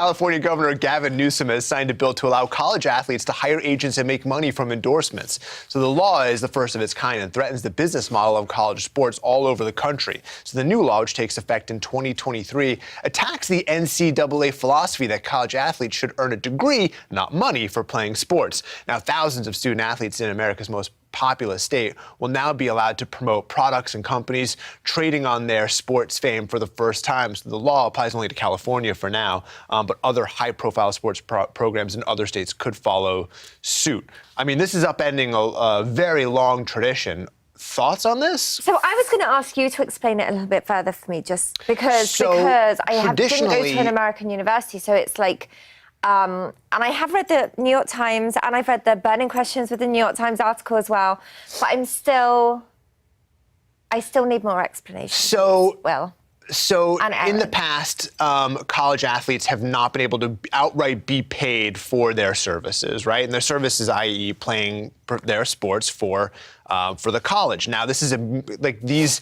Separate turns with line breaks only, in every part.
California Governor Gavin Newsom has signed a bill to allow college athletes to hire agents and make money from endorsements. So the law is the first of its kind and threatens the business model of college sports all over the country. So the new law, which takes effect in 2023, attacks the NCAA philosophy that college athletes should earn a degree, not money, for playing sports. Now, thousands of student athletes in America's most populous state will now be allowed to promote products and companies trading on their sports fame for the first time. So the law applies only to California for now, but other high-profile sports programs in other states could follow suit. I mean, this is upending a very long tradition. Thoughts on this? So
I was going to ask you to explain it a little bit further for me, just because I didn't go to an American university, so it's like. And I have read the New York Times, and I've read the burning questions with the New York Times article as well, but I still need more explanation. So
in the past, college athletes have not been able to outright be paid for their services, right? And their services, i.e. playing their sports for the college. Now, this is these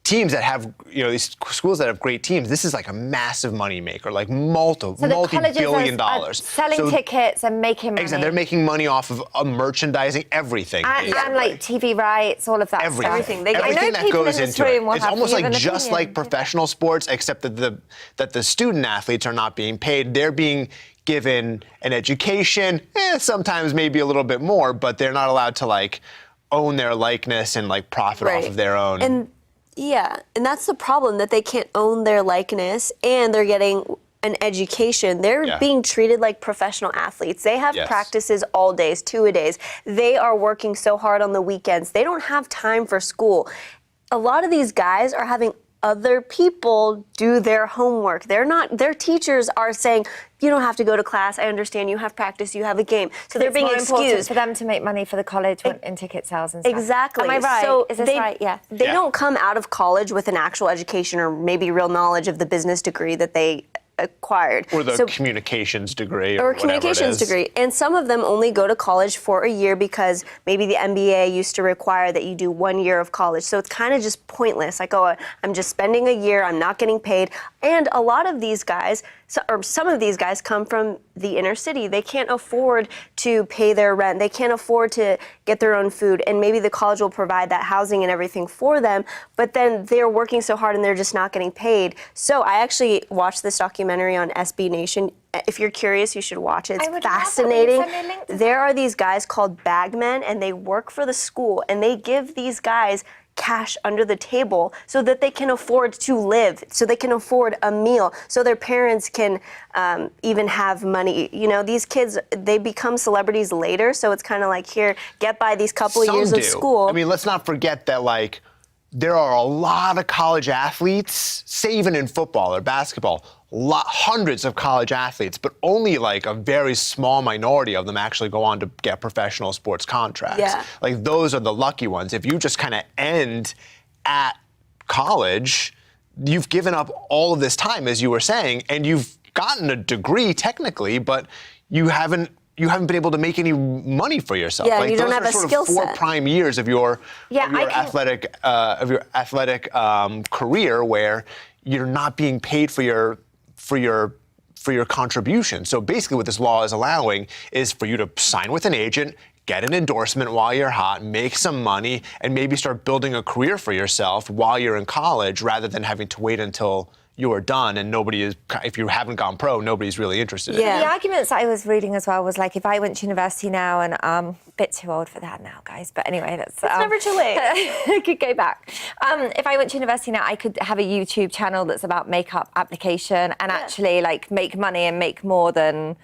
teams that have, these schools that have great teams, this is like a massive moneymaker, like multi-billion dollars.
Selling tickets and making money.
Exactly, they're making money off of merchandising, everything.
And like TV rights, all of that stuff.
Everything that goes into it. It's almost like just like professional sports, except that the student athletes are not being paid. They're being given an education, sometimes maybe a little bit more, but they're not allowed to own their likeness and profit off of their own.
Yeah, and that's the problem, that they can't own their likeness and they're getting an education. They're being treated like professional athletes. They have practices all days, 2-a-days. They are working so hard on the weekends. They don't have time for school. A lot of these guys are having other people do their homework. Their teachers are saying, you don't have to go to class. I understand you have practice, you have a game. So they're being excused.
For them to make money for the college in ticket sales and stuff.
Exactly.
Am I right?
So
is this right? Yeah.
They don't come out of college with an actual education or maybe real knowledge of the business degree that they acquired.
Or the communications degree. Or
communications degree. And some of them only go to college for a year because maybe the NBA used to require that you do 1 year of college. So it's kind of just pointless. Like, oh, I'm just spending a year, I'm not getting paid. And a lot of these guys, or some of these guys, come from the inner city. They can't afford to pay their rent. They can't afford to get their own food. And maybe the college will provide that housing and everything for them, but then they're working so hard and they're just not getting paid. So I actually watched this documentary on SB Nation. If you're curious, you should watch it. It's fascinating. There are these guys called bagmen, and they work for the school, and they give these guys cash under the table so that they can afford to live, so they can afford a meal, so their parents can even have money. These kids, they become celebrities later, so it's kind of like, here, get by these couple of years of school.
I mean, let's not forget that, there are a lot of college athletes, say even in football or basketball, hundreds of college athletes, but only a very small minority of them actually go on to get professional sports contracts.
Yeah.
Those are the lucky ones. If you just kind of end at college, you've given up all of this time, as you were saying, and you've gotten a degree technically, but you haven't been able to make any money for yourself.
Yeah, you don't have a skill set.
Those are 4 prime years of your athletic career where you're not being paid for your contribution. So basically what this law is allowing is for you to sign with an agent, get an endorsement while you're hot, make some money, and maybe start building a career for yourself while you're in college, rather than having to wait until you are done and if you haven't gone pro, nobody's really interested in it.
The arguments I was reading as well was if I went to university now, and a bit too old for that now, guys, but anyway, it's
never too late.
I could go back. If I went to university now, I could have a YouTube channel that's about makeup application and actually make money and make more than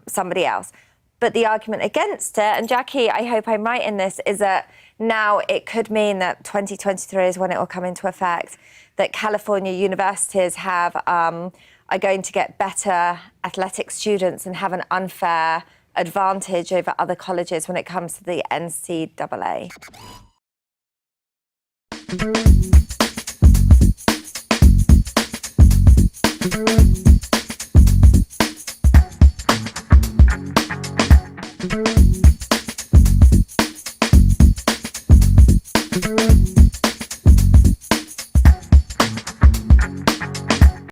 somebody else. But the argument against it, and Jackie, I hope I'm right in this, is that now it could mean that 2023 is when it will come into effect, that California universities are going to get better athletic students and have an unfair advantage over other colleges when it comes to the NCAA.